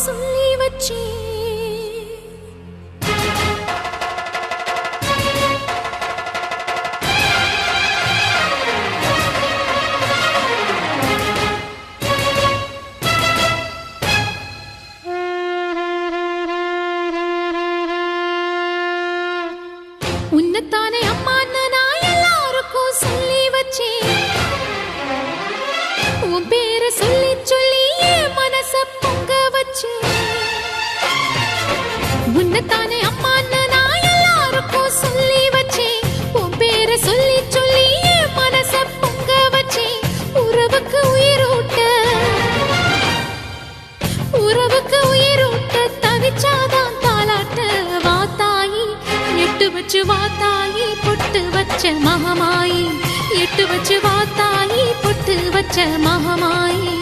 சொல்லி வச்சே உன்னத்தானே அம்மான்னு நான் எல்லாருக்கும் சொல்லி வச்சேன் உன் பேரை சொல்லி சொல்லி என் மனச பொங்க வச்சேன் உன்னத்தானே அம்மான்னு நான் எல்லாருக்கும் சொல்லி வச்சேன் உன் பேரை சொல்லி சொல்லி என் மனச பொங்க வச்சேன் உறவுக்கு உயிரூட்ட தவிச்சாதான் தாலாட்ட வாத்தாயி எட்டு வச்சு வாத்தாயி பொட்டு வச்ச மகமாயி எட்டு வச்சு வாத்தாயி பொட்டு வச்ச மகமாயி